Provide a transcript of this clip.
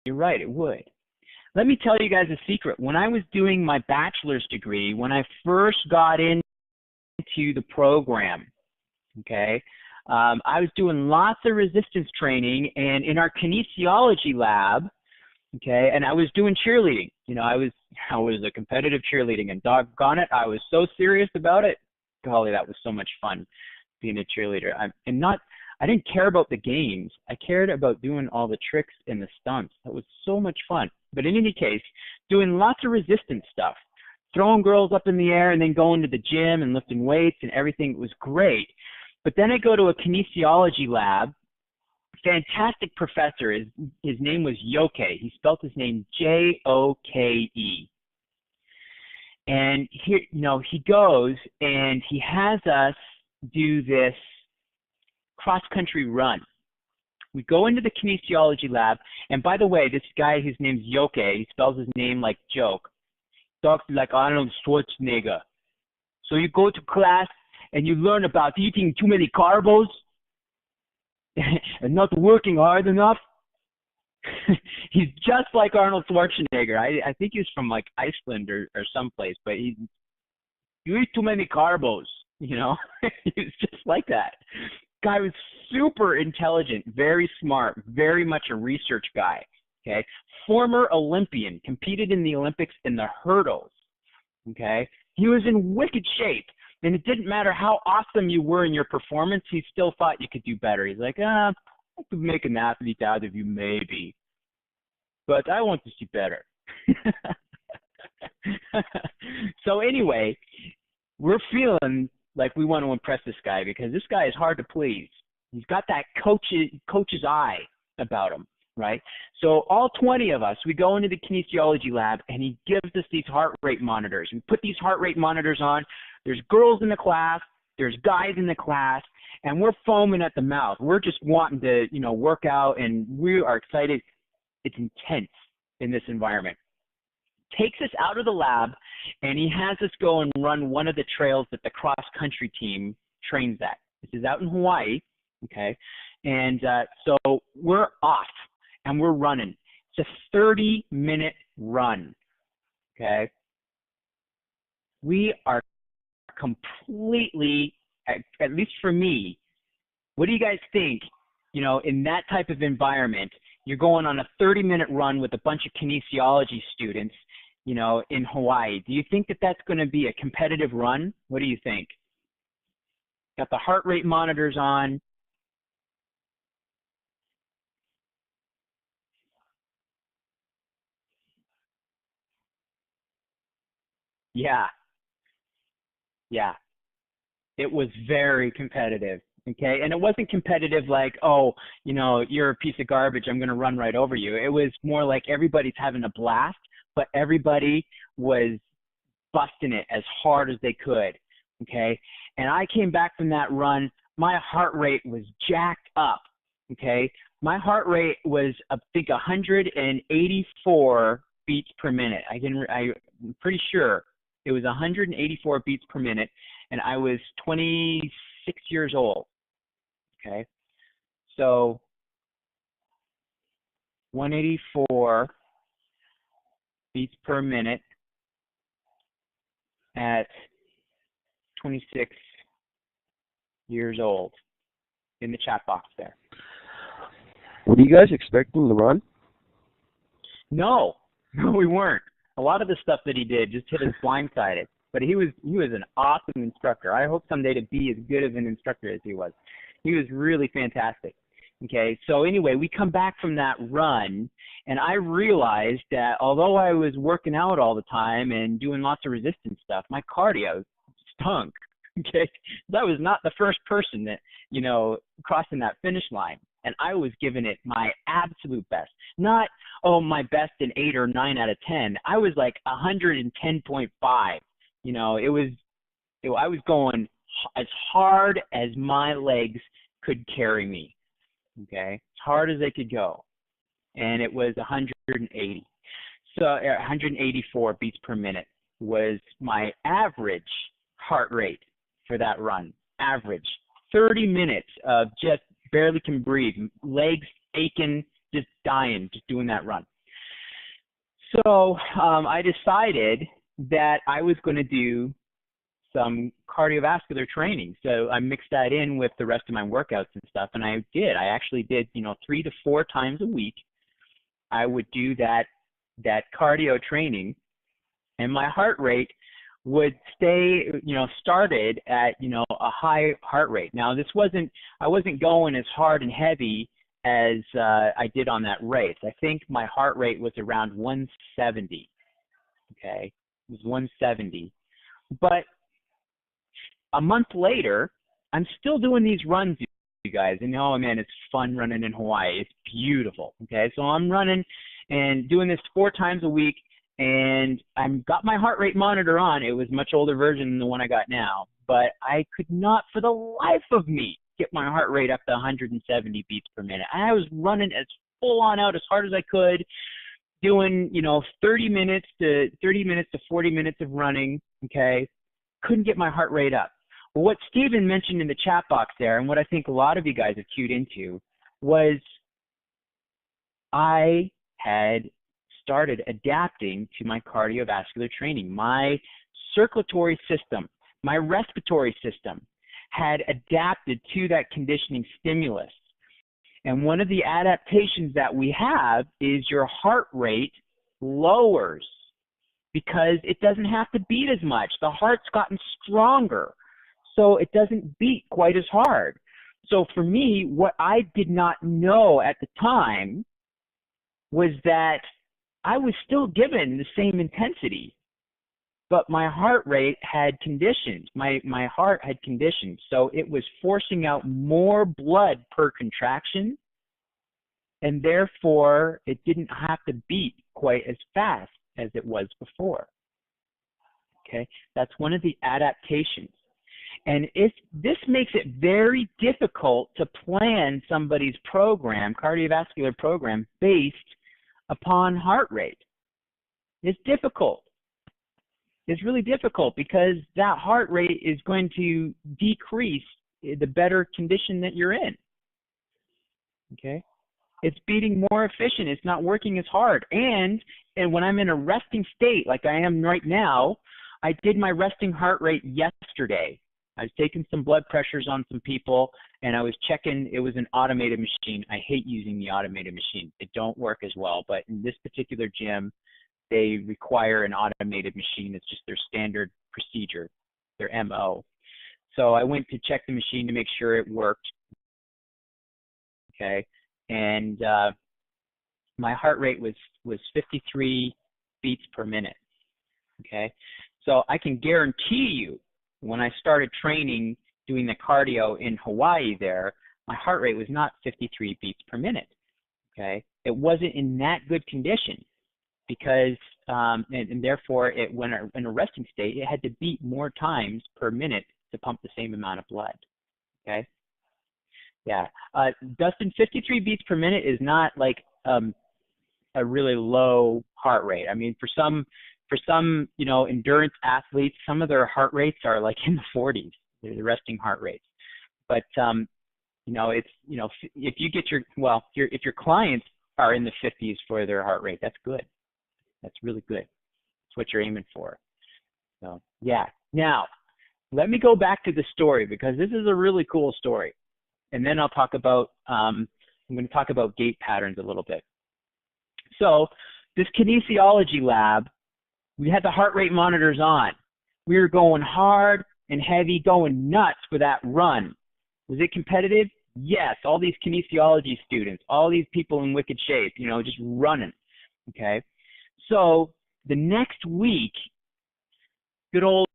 You're right, it would. Let me tell you guys a secret. When I was doing my bachelor's degree, when I first got into the program, okay, I was doing lots of resistance training, and in our kinesiology lab, okay, and I was doing cheerleading. You know, I was a competitive cheerleading, and doggone it, I was so serious about it. Golly, that was so much fun being a cheerleader. I didn't care about the games. I cared about doing all the tricks and the stunts. That was so much fun. But in any case, doing lots of resistance stuff, throwing girls up in the air and then going to the gym and lifting weights and everything. It was great. But then I go to a kinesiology lab. Fantastic professor. His name was Yoke. He spelled his name Joke. And he goes and he has us do this cross-country run. We go into the kinesiology lab, and by the way, this guy, his name's Yoke. He spells his name like joke. Talks like Arnold Schwarzenegger. So you go to class and you learn about eating too many carbs and not working hard enough. He's just like Arnold Schwarzenegger. I think he's from like Iceland or someplace, but you eat too many carbs, you know. He's just like that. Guy was super intelligent, very smart, very much a research guy. Okay, former Olympian, competed in the Olympics in the hurdles. Okay, he was in wicked shape, and it didn't matter how awesome you were in your performance. He still thought you could do better. He's like, I could make an athlete out of you maybe, but I want to see better. So anyway, we're feeling like we want to impress this guy because this guy is hard to please. He's got that coach's eye about him, right? So all 20 of us, we go into the kinesiology lab, and he gives us these heart rate monitors. We put these heart rate monitors on. There's girls in the class. There's guys in the class, and we're foaming at the mouth. We're just wanting to, work out, and we are excited. It's intense in this environment. Takes us out of the lab, and he has us go and run one of the trails that the cross-country team trains at. This is out in Hawaii, okay? And so we're off, and we're running. It's a 30-minute run, okay? We are completely, at least for me, what do you guys think, in that type of environment? You're going on a 30-minute run with a bunch of kinesiology students, in Hawaii. Do you think that that's going to be a competitive run? What do you think? Got the heart rate monitors on. Yeah. It was very competitive. Okay. And it wasn't competitive like, you're a piece of garbage, I'm going to run right over you. It was more like everybody's having a blast, but everybody was busting it as hard as they could, okay? And I came back from that run, my heart rate was jacked up, okay? My heart rate was, I think, 184 beats per minute. I'm pretty sure it was 184 beats per minute, and I was 26 years old, okay? So 184 beats per minute at 26 years old in the chat box there. Were you guys expecting the run? No, we weren't. A lot of the stuff that he did just hit us blindsided. But he was an awesome instructor. I hope someday to be as good of an instructor as he was. He was really fantastic. Okay, so anyway, we come back from that run, and I realized that although I was working out all the time and doing lots of resistance stuff, my cardio stunk. Okay, I was not the first person that, crossing that finish line, and I was giving it my absolute best. Not, my best in 8 or 9 out of 10. I was like 110.5. I was going as hard as my legs could carry me. Okay, as hard as they could go, and it was 180. So 184 beats per minute was my average heart rate for that run. Average 30 minutes of just barely can breathe, legs aching, just dying, just doing that run. So I decided that I was going to do some cardiovascular training. So I mixed that in with the rest of my workouts and stuff, and I did. I actually did, 3 to 4 times a week. I would do that cardio training, and my heart rate would stay, started at, a high heart rate. Now I wasn't going as hard and heavy as I did on that race. I think my heart rate was around 170. Okay, it was 170. But a month later, I'm still doing these runs, you guys. And oh man, it's fun running in Hawaii. It's beautiful. Okay, so I'm running and doing this 4 times a week, and I've got my heart rate monitor on. It was a much older version than the one I got now, but I could not for the life of me get my heart rate up to 170 beats per minute. I was running as full on out as hard as I could, doing 30 minutes to 40 minutes of running. Okay, couldn't get my heart rate up. Well, what Steven mentioned in the chat box there, and what I think a lot of you guys have cued into, was I had started adapting to my cardiovascular training. My circulatory system, my respiratory system had adapted to that conditioning stimulus. And one of the adaptations that we have is your heart rate lowers because it doesn't have to beat as much. The heart's gotten stronger, so it doesn't beat quite as hard. So for me, what I did not know at the time was that I was still given the same intensity, but my heart rate had conditioned. My heart had conditioned, so it was forcing out more blood per contraction, and therefore it didn't have to beat quite as fast as it was before. Okay, that's one of the adaptations. And this makes it very difficult to plan somebody's program, cardiovascular program, based upon heart rate. It's difficult. It's really difficult because that heart rate is going to decrease the better condition that you're in. Okay? It's beating more efficient. It's not working as hard. And when I'm in a resting state like I am right now, I did my resting heart rate yesterday. I was taking some blood pressures on some people, and I was checking. It was an automated machine. I hate using the automated machine. It don't work as well. But in this particular gym, they require an automated machine. It's just their standard procedure, their MO. So I went to check the machine to make sure it worked. Okay, and my heart rate was 53 beats per minute. Okay, so I can guarantee you, when I started training, doing the cardio in Hawaii there, my heart rate was not 53 beats per minute. Okay, it wasn't in that good condition because, and therefore, when in a resting state, it had to beat more times per minute to pump the same amount of blood. Okay, yeah, Dustin, 53 beats per minute is not like a really low heart rate. I mean, for some endurance athletes, some of their heart rates are like in the 40s. They're the resting heart rates. But it's if you get if your clients are in the 50s for their heart rate, that's good. That's really good. That's what you're aiming for. So yeah. Now, let me go back to the story because this is a really cool story, and then I'll talk about I'm going to talk about gait patterns a little bit. So this kinesiology lab, we had the heart rate monitors on. We were going hard and heavy, going nuts for that run. Was it competitive? Yes. All these kinesiology students, all these people in wicked shape, just running. Okay. So the next week, good old